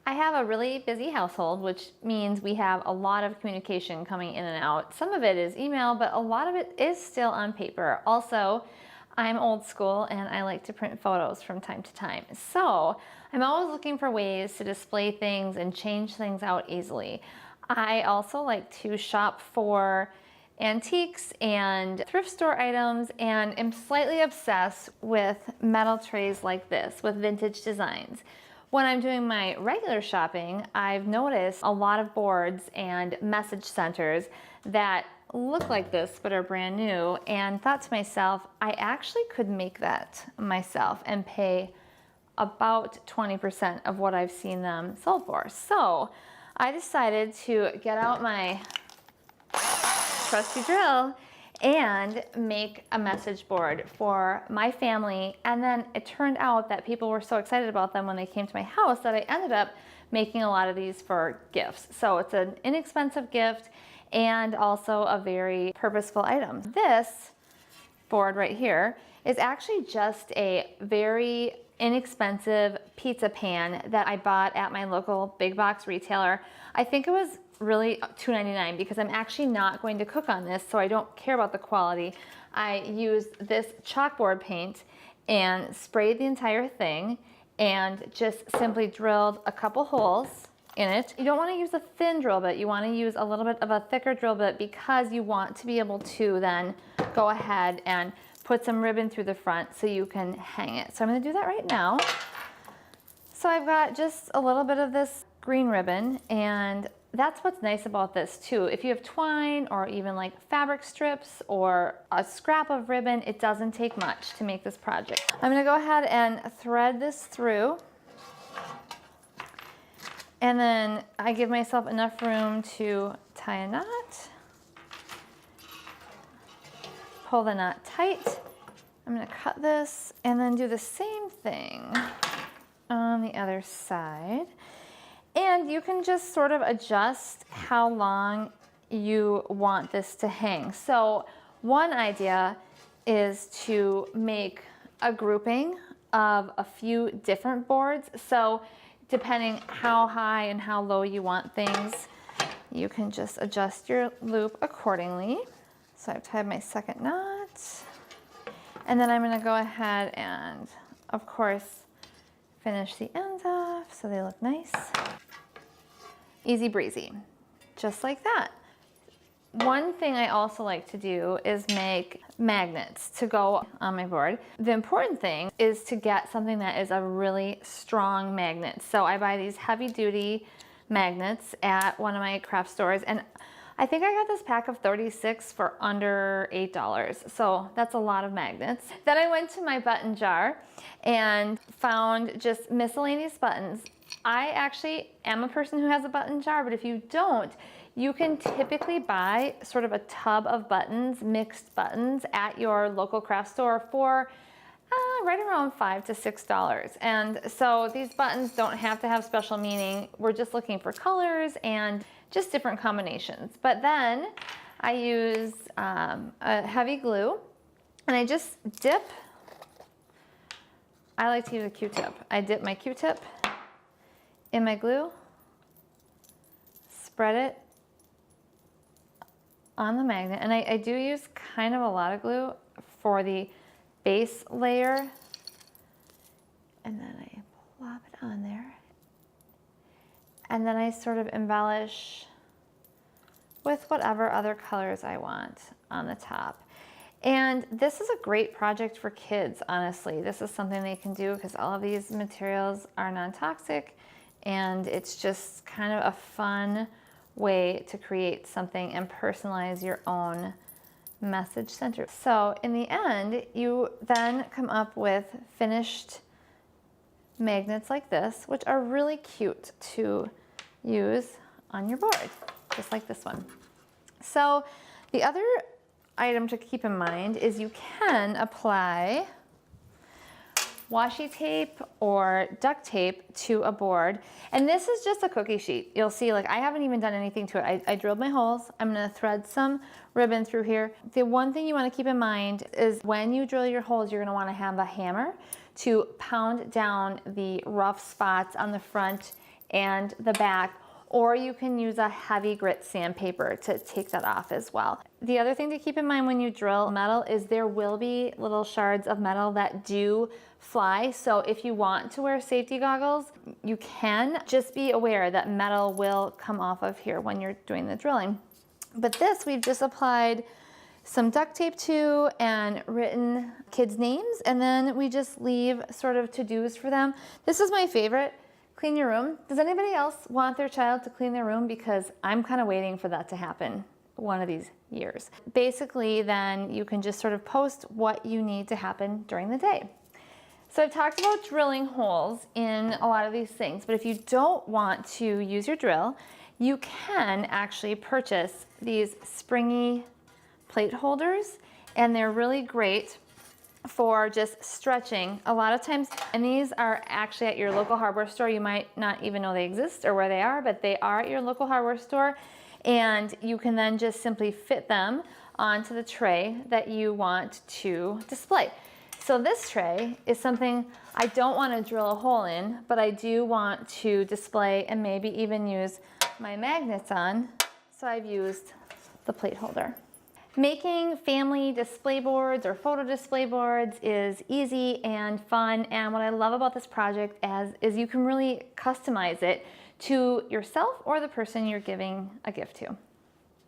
I have a really busy household, which means we have a lot of communication coming in and out. Some of it is email, but a lot of it is still on paper. Also, I'm old school and I like to print photos from time to time. So I'm always looking for ways to display things and change things out easily. I also like to shop for antiques and thrift store items, and am slightly obsessed with metal trays like this with vintage designs. When I'm doing my regular shopping, I've noticed a lot of boards and message centers that look like this but are brand new, and thought to myself, I actually could make that myself and pay about 20% of what I've seen them sold for. So I decided to get out my trusty drill and make a message board for my family. And then it turned out that people were so excited about them when they came to my house that I ended up making a lot of these for gifts. So it's an inexpensive gift and also a very purposeful item. This board right here is actually just a very inexpensive pizza pan that I bought at my local big box retailer. I think it was really $2.99 because I'm actually not going to cook on this, so I don't care about the quality. I used this chalkboard paint and sprayed the entire thing and just simply drilled a couple holes in it. You don't want to use a thin drill bit, you want to use a little bit of a thicker drill bit because you want to be able to then go ahead and put some ribbon through the front so you can hang it. So I'm going to do that right now. So I've got just a little bit of this green ribbon, and that's what's nice about this too. If you have twine or even like fabric strips or a scrap of ribbon, it doesn't take much to make this project. I'm gonna go ahead and thread this through. And then I give myself enough room to tie a knot. Pull the knot tight. I'm gonna cut this and then do the same thing on the other side. And you can just sort of adjust how long you want this to hang. So one idea is to make a grouping of a few different boards. So depending how high and how low you want things, you can just adjust your loop accordingly. So I've tied my second knot. And then I'm gonna go ahead and, of course, finish the ends off so they look nice. Easy breezy, just like that. One thing I also like to do is make magnets to go on my board. The important thing is to get something that is a really strong magnet. So I buy these heavy duty magnets at one of my craft stores, and I think I got this pack of 36 for under $8. So that's a lot of magnets. Then I went to my button jar and found just miscellaneous buttons. I actually am a person who has a button jar, but if you don't, you can typically buy sort of a tub of buttons, mixed buttons, at your local craft store for right around $5 to $6. And so these buttons don't have to have special meaning. We're just looking for colors and just different combinations. But then I use a heavy glue, and I just dip. I like to use a Q-tip. I dip my Q-tip in my glue, spread it on the magnet, and I do use kind of a lot of glue for the base layer, and then I plop it on there, and then I sort of embellish with whatever other colors I want on the top. And this is a great project for kids, honestly. This is something they can do because all of these materials are non-toxic, and it's just kind of a fun way to create something and personalize your own message center. So in the end, you then come up with finished magnets like this, which are really cute to use on your board, just like this one. So the other item to keep in mind is you can apply washi tape or duct tape to a board. And this is just a cookie sheet. You'll see, like, I haven't even done anything to it. I drilled my holes. I'm gonna thread some ribbon through here. The one thing you wanna keep in mind is when you drill your holes, you're gonna wanna have a hammer to pound down the rough spots on the front and the back, or you can use a heavy grit sandpaper to take that off as well. The other thing to keep in mind when you drill metal is there will be little shards of metal that do fly. So if you want to wear safety goggles, you can. Just be aware that metal will come off of here when you're doing the drilling. But this we've just applied some duct tape to and written kids' names, and then we just leave sort of to-dos for them. This is my favorite. Clean your room. Does anybody else want their child to clean their room? Because I'm kind of waiting for that to happen one of these years. Basically, then you can just sort of post what you need to happen during the day. So I've talked about drilling holes in a lot of these things, but if you don't want to use your drill, you can actually purchase these springy plate holders, and they're really great for just stretching. A lot of times, and these are actually at your local hardware store. You might not even know they exist or where they are, but they are at your local hardware store, and you can then just simply fit them onto the tray that you want to display. So this tray is something I don't want to drill a hole in, but I do want to display and maybe even use my magnets on, so I've used the plate holder. Making family display boards or photo display boards is easy and fun, and what I love about this project is you can really customize it to yourself or the person you're giving a gift to.